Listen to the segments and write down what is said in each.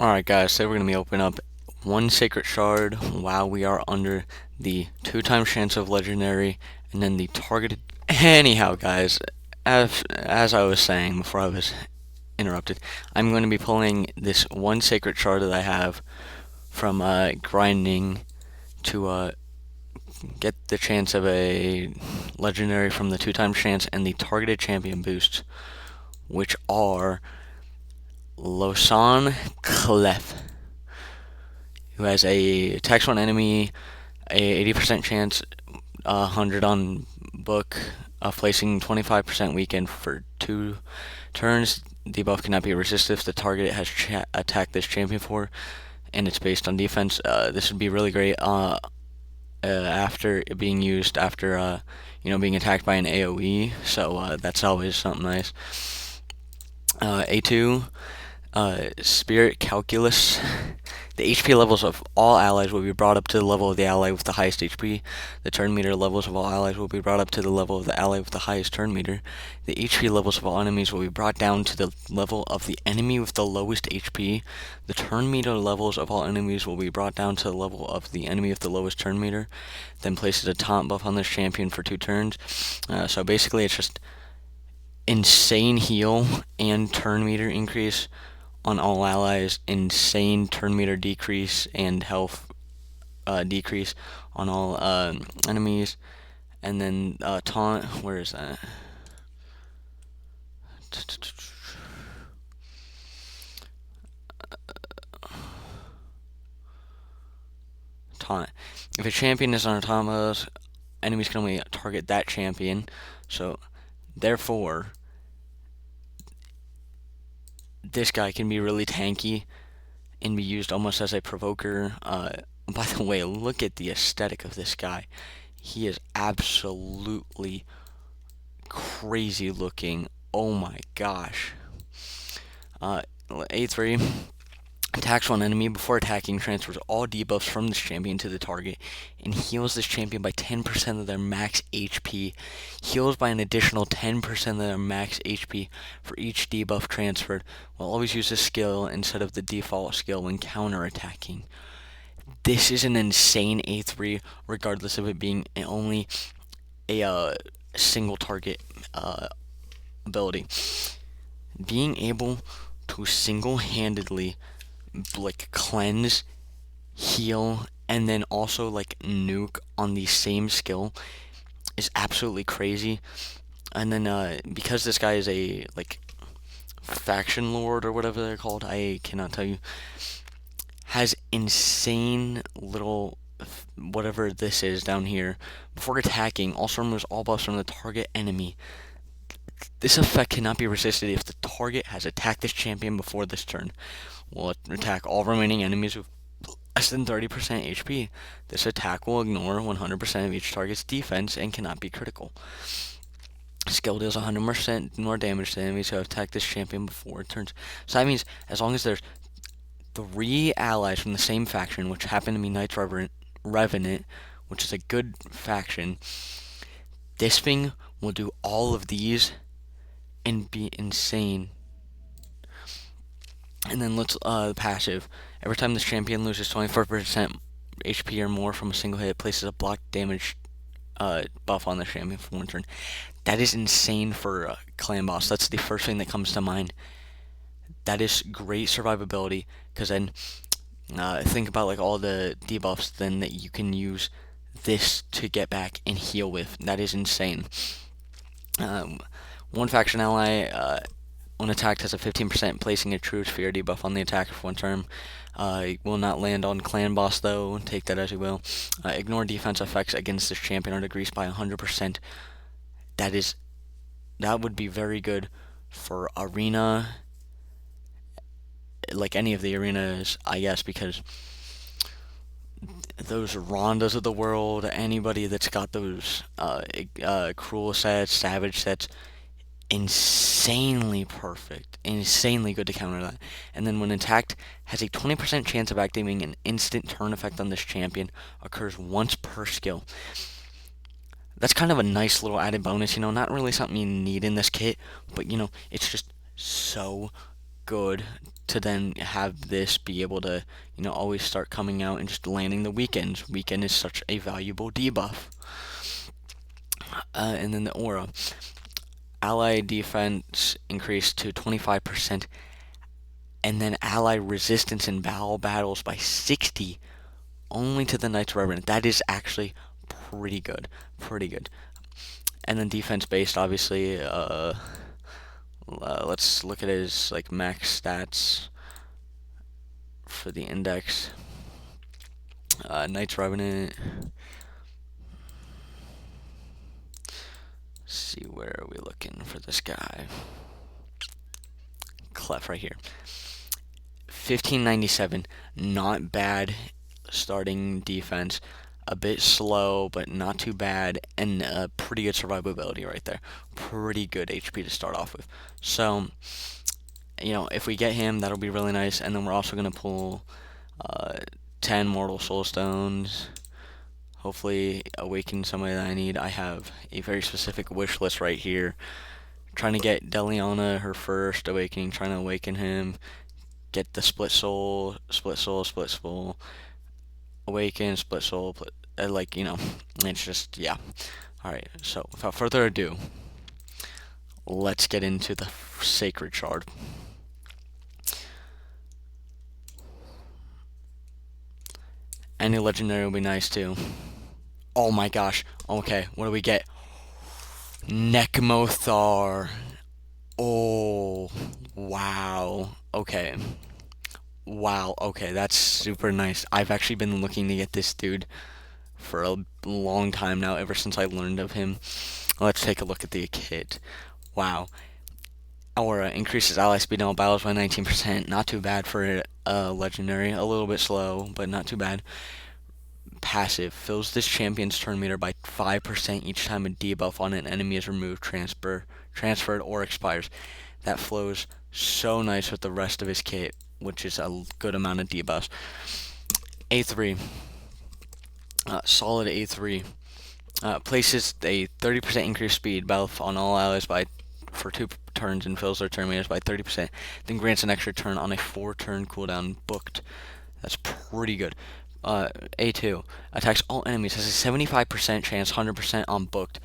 Alright guys, today we're going to be opening up one Sacred Shard while we are under the 2 times chance of Legendary and then the targeted... Anyhow guys, as I was saying before I was interrupted, I'm going to be pulling this one Sacred Shard that I have from grinding to get the chance of a Legendary from the 2 times chance and the targeted champion boosts, which are Losan Clef, who has a attacks one enemy, a 80% chance, 100 on book, placing 25% weakened for 2 turns. Debuff cannot be resisted if the target has attacked this champion for, and it's based on defense. This would be really great after being used after being attacked by an AOE. So that's always something nice. A2, Spirit Calculus. The HP levels of all allies will be brought up to the level of the ally with the highest HP. The turn meter levels of all allies will be brought up to the level of the ally with the highest turn meter. The HP levels of all enemies will be brought down to the level of the enemy with the lowest HP. The turn meter levels of all enemies will be brought down to the level of the enemy with the lowest turn meter. Then places a taunt buff on this champion for 2 turns. So basically it's just insane heal and turn meter increase on all allies, insane turn meter decrease and health decrease on all enemies, and then taunt. Where is that? Taunt. If a champion is on automatas, enemies can only target that champion. So, therefore, this guy can be really tanky and be used almost as a provoker. By the way, look at the aesthetic of this guy. He is absolutely crazy looking. Oh my gosh. A3 attacks one enemy before attacking, transfers all debuffs from this champion to the target, and heals this champion by 10% of their max HP. Heals by an additional 10% of their max HP for each debuff transferred. Will always use this skill instead of the default skill when counter-attacking. This is an insane A3, regardless of it being only a single target ability. Being able to single-handedly cleanse, heal, and then also nuke on the same skill is absolutely crazy. And then because this guy is a faction lord or whatever they're called, I cannot tell you, has insane little whatever this is down here. Before attacking, also removes all buffs from the target enemy. This effect cannot be resisted if the target has attacked this champion before this turn. Will attack all remaining enemies with less than 30% HP. This attack will ignore 100% of each target's defense and cannot be critical. Skill deals 100% more damage to enemies who have attacked this champion before it turns. So that means as long as there's 3 allies from the same faction, which happen to be Knights Revenant, which is a good faction, this thing will do all of these and be insane. And then let's passive. Every time this champion loses 24% HP or more from a single hit, it places a block damage buff on the champion for 1 turn. That is insane for a clan boss. That's the first thing that comes to mind. That is great survivability, because then think about all the debuffs then that you can use this to get back and heal with. That is insane. One faction ally, when attacked, has a 15% placing a true sphere debuff on the attacker for 1 turn. Will not land on clan boss though, take that as you will. Ignore defense effects against this champion are decreased by 100%. That would be very good for arena, any of the arenas, I guess, because those Rondas of the world, anybody that's got those cruel sets, savage sets, insanely perfect, insanely good to counter that. And then when attacked, has a 20% chance of activating an instant turn effect on this champion, occurs once per skill. That's kind of a nice little added bonus, not really something you need in this kit, but it's just so good to then have this be able to, always start coming out and just landing the weekends. Weekend is such a valuable debuff. And then the aura. Ally defense increased to 25%, and then ally resistance in battle battles by 60, only to the Knights Revenant. That is actually pretty good. Pretty good. And then defense based, obviously, let's look at his like max stats for the index. Knights Revenant. Let's see, where are we looking for this guy? Clef right here. 1597, not bad starting defense. A bit slow, but not too bad, and pretty good survivability right there. Pretty good HP to start off with. So, if we get him, that'll be really nice. And then we're also going to pull 10 Mortal Soulstones. Hopefully, awaken somebody that I need. I have a very specific wish list right here. Trying to get Deliana her first awakening, trying to awaken him. Get the split soul, awaken, split soul, it's just, yeah. Alright, so without further ado, let's get into the Sacred Shard. Any legendary will be nice too. Oh my gosh. Okay, what do we get? Necmothar. Oh, wow. Okay. Wow, okay, that's super nice. I've actually been looking to get this dude for a long time now, ever since I learned of him. Let's take a look at the kit. Wow. Aura increases ally speed in all battles by 19%. Not too bad for a legendary. A little bit slow, but not too bad. Passive fills this champion's turn meter by 5% each time a debuff on an enemy is removed, transferred, or expires. That flows so nice with the rest of his kit, which is a good amount of debuffs. A3. Solid A3. Places a 30% increased speed buff on all allies for 2 turns and fills their turn meters by 30%. Then grants an extra turn on a 4-turn cooldown booked. That's pretty good. A2 attacks all enemies, has a 75% chance, 100% on booked,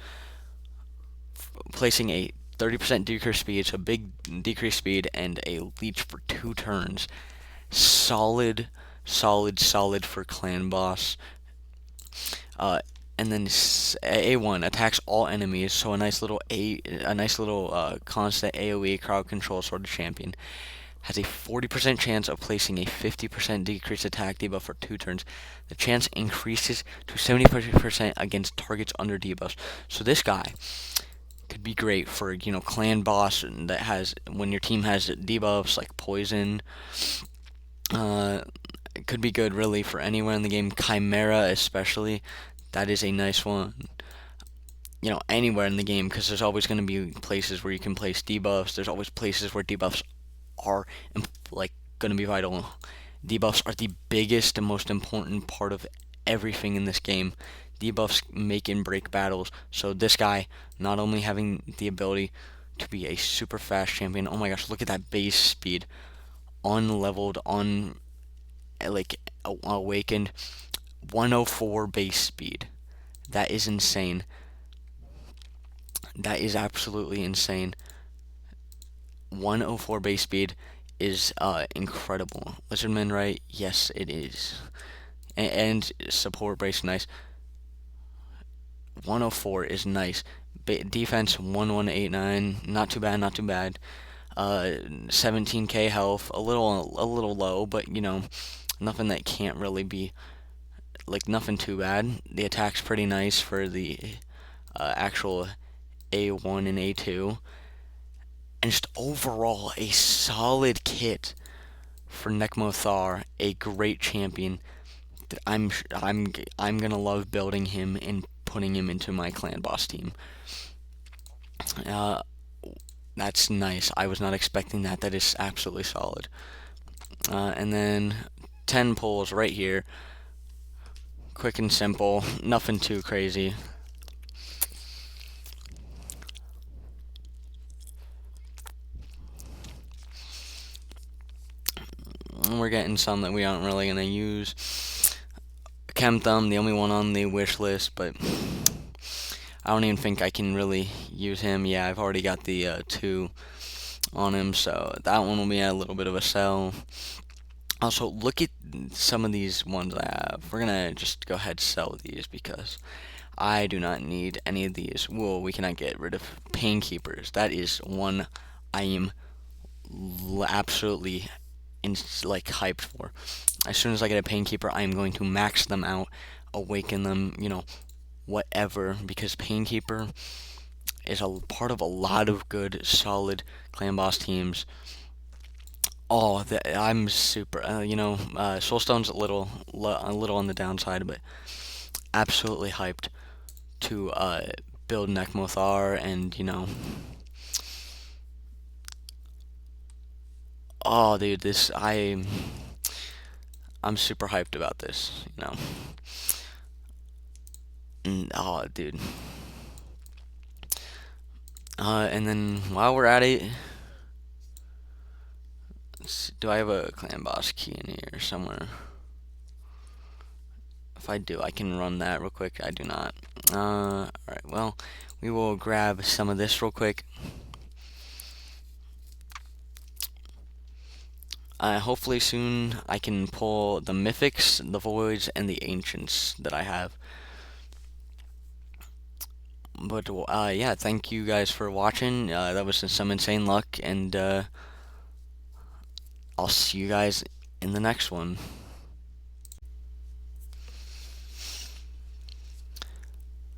placing a 30% decreased speed, so big decreased speed, and a leech for 2 turns. Solid for clan boss. And then A1 attacks all enemies, so a nice little constant AOE crowd control sort of champion. Has a 40% chance of placing a 50% decreased attack debuff for 2 turns. The chance increases to 70% against targets under debuffs. So this guy could be great for, clan boss that has, when your team has debuffs like poison. It could be good really for anywhere in the game. Chimera especially. That is a nice one. Anywhere in the game, because there's always going to be places where you can place debuffs. There's always places where debuffs are going to be vital. Debuffs are the biggest and most important part of everything in this game. Debuffs make and break battles. So this guy, not only having the ability to be a super fast champion, oh my gosh, look at that base speed, unleveled, awakened, 104 base speed. That is insane. That is absolutely insane. 104 base speed is incredible. Lizardman, right? Yes, it is. And support brace, nice. 104 is nice. Defense 1189, not too bad. 17k health, a little low, but nothing that can't really be nothing too bad. The attack's pretty nice for the actual A1 and A2. And just overall a solid kit for Necmothar, a great champion that I'm gonna love building him and putting him into my clan boss team. That's nice. I was not expecting that. That is absolutely solid. And then 10 pulls right here. Quick and simple. Nothing too crazy. we're getting some that we aren't really gonna use. Chem Thumb, the only one on the wish list, but I don't even think I can really use him. Yeah, I've already got the two on him, so that one will be a little bit of a sell. Also, look at some of these ones I have. We're gonna just go ahead and sell these because I do not need any of these. Whoa, we cannot get rid of Pain Keepers. That is one I am absolutely like hyped for. As soon as I get a Pain Keeper, I am going to max them out, awaken them, whatever, because Pain Keeper is a part of a lot of good, solid clan boss teams. Oh, I'm super. Soulstone's a little on the downside, but absolutely hyped to build Nekmothar, and oh, dude, I'm super hyped about this. Oh, dude. And then while we're at it, do I have a clan boss key in here somewhere? If I do, I can run that real quick. I do not. Alright, well, we will grab some of this real quick. Hopefully soon I can pull the Mythics, the Voids, and the Ancients that I have. But, yeah, thank you guys for watching. That was some insane luck, and I'll see you guys in the next one.